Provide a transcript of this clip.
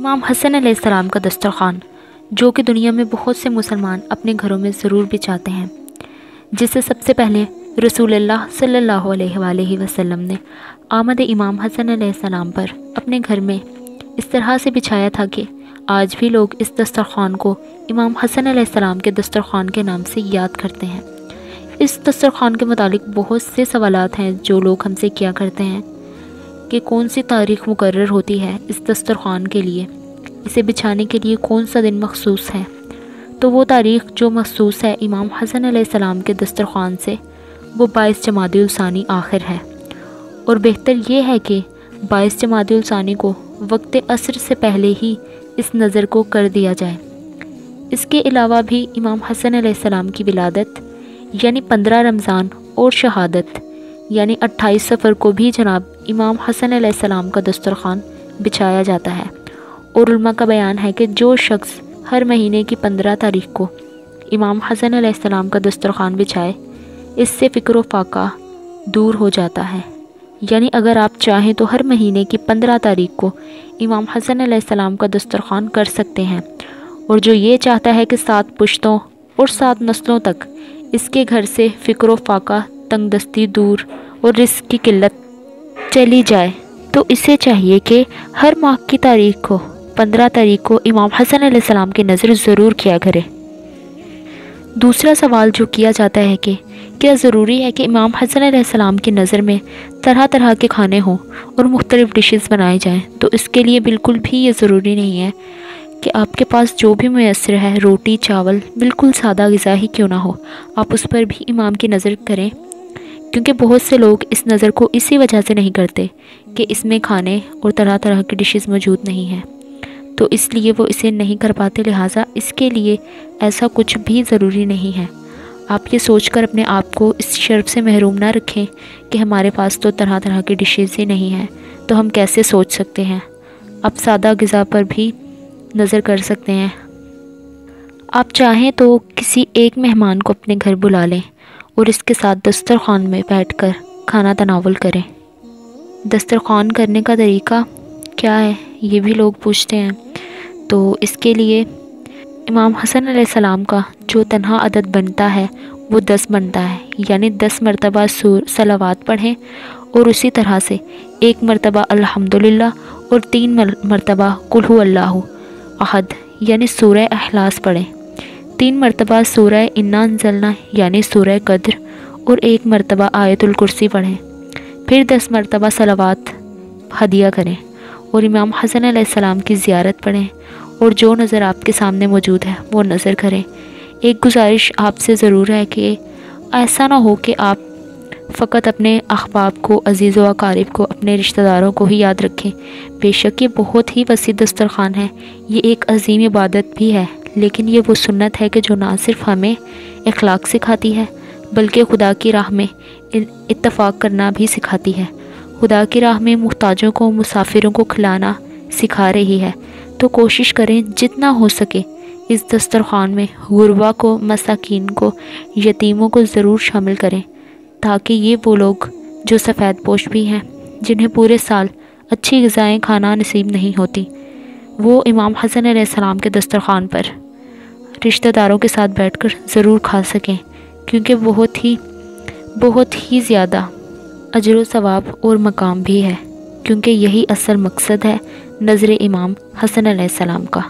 امام حسن علیہ السلام کا دسترخوان، جو کہ دنیا میں بہت سے مسلمان اپنے گھروں میں ضرور بچھاتے ہیں، جسے سب سے پہلے رسول اللہ صلی اللہ علیہ وآلہ وسلم نے آمد امام حسن علیہ السلام پر اپنے گھر میں اس طرح سے بچھایا تھا کہ آج بھی لوگ اس دسترخوان کو امام حسن علیہ السلام کے دسترخوان کے نام سے یاد کرتے ہیں۔ اس دسترخوان کے متعلق بہت سے سوالات ہیں جو لوگ ہم سے کیا کرتے ہیں کہ کون سی تاریخ مقرر ہوتی ہے اس دسترخوان کے لیے، اسے بچھانے کے لیے کون سا دن مخصوص ہے۔ تو وہ تاریخ جو مخصوص ہے امام حسن علیہ السلام کے دسترخوان سے، وہ 22 جمادی الثانی آخر ہے، اور بہتر یہ ہے کہ 22 جمادی الثانی کو وقت عصر سے پہلے ہی اس نظر کو کر دیا جائے۔ اس کے علاوہ بھی امام حسن علیہ السلام کی ولادت یعنی 15 رمضان اور شہادت یعنی 28 صفر کو بھی جناب امام حسن علیہ السلام کا دسترخوان بچھایا جاتا ہے، اور علماء کا بیان ہے کہ جو شخص ہر مہینے کی 15 تاریخ کو امام حسن علیہ السلام کا دسترخوان بچھائے، اس سے فکر و فاقہ دور ہو جاتا ہے۔ یعنی اگر آپ چاہیں تو ہر مہینے کی 15 تاریخ کو امام حسن علیہ السلام کا دسترخوان کر سکتے ہیں، اور جو یہ چاہتا ہے کہ 7 پشتوں اور 7 نسلوں تک اس کے گھر سے فکر و فاقہ، تنگ دستی دور اور رزق کی قلت چلی جائے، تو اسے چاہیے کہ ہر ماہ کی تاریخ کو 15 تاریخ کو امام حسن علیہ السلام کی نظر ضرور کیا کرے۔ دوسرا سوال جو کیا جاتا ہے کہ کیا ضروری ہے کہ امام حسن علیہ السلام کی نظر میں طرح طرح کے کھانے ہوں اور مختلف ڈشز بنائے جائیں؟ تو اس کے لیے بالکل بھی یہ ضروری نہیں ہے کہ آپ کے پاس جو بھی میسر ہے، روٹی چاول، بالکل سادہ غذا ہی کیوں نہ ہو، آپ اس پر بھی امام کی نظر کریں، کیونکہ بہت سے لوگ اس نظر کو اسی وجہ سے نہیں کرتے کہ اس میں کھانے اور طرح طرح کی ڈشز موجود نہیں ہیں، تو اس لیے وہ اسے نہیں کر پاتے، لہٰذا اس کے لیے ایسا کچھ بھی ضروری نہیں ہے۔ آپ یہ سوچ کر اپنے آپ کو اس شرف سے محروم نہ رکھیں کہ ہمارے پاس تو طرح طرح کی ڈشز ہی نہیں ہیں، تو ہم کیسے سوچ سکتے ہیں۔ آپ سادہ غذا پر بھی نظر کر سکتے ہیں۔ آپ چاہیں تو کسی ایک مہمان کو اپنے گھر بلا لیں اور اس کے ساتھ دسترخوان میں بیٹھ کر کھانا تناول کریں۔ دسترخوان کرنے کا طریقہ کیا ہے، یہ بھی لوگ پوچھتے ہیں۔ تو اس کے لیے امام حسن علیہ السلام کا جو تنہا عدد بنتا ہے وہ 10 بنتا ہے، یعنی 10 مرتبہ صلوات پڑھیں، اور اسی طرح سے 1 مرتبہ الحمدللہ اور 3 مرتبہ قل هو اللہ احد یعنی سورہ اخلاص پڑھیں، 3 مرتبہ سورہ انا انزلنا یعنی سورہ قدر، اور 1 مرتبہ آیت الکرسی پڑھیں، پھر 10 مرتبہ صلوات ہدیہ کریں، اور امام حسن علیہ السلام کی زیارت پڑھیں، اور جو نظر آپ کے سامنے موجود ہے وہ نظر کریں۔ ایک گزارش آپ سے ضرور ہے کہ ایسا نہ ہو کہ آپ فقط اپنے احباب کو، عزیز و اقارب کو، اپنے رشتہ داروں کو ہی یاد رکھیں۔ بے شک یہ بہت ہی وسیع دسترخوان ہے، یہ ایک عظیم عبادت بھی ہے، لیکن یہ وہ سنت ہے کہ جو نہ صرف ہمیں اخلاق سکھاتی ہے بلکہ خدا کی راہ میں اتفاق کرنا بھی سکھاتی ہے، خدا کی راہ میں محتاجوں کو، مسافروں کو کھلانا سکھا رہی ہے۔ تو کوشش کریں جتنا ہو سکے اس دسترخوان میں غربا کو، مساکین کو، یتیموں کو ضرور شامل کریں، تاکہ یہ وہ لوگ جو سفید پوش بھی ہیں، جنہیں پورے سال اچھی غذائیں کھانا نصیب نہیں ہوتی، وہ امام حسن علیہ السلام کے دسترخوان پر رشتہ داروں کے ساتھ بیٹھ کر ضرور کھا سکیں، کیونکہ بہت ہی زیادہ اجر و ثواب اور مقام بھی ہے، کیونکہ یہی اصل مقصد ہے نظر امام حسن علیہ السلام کا۔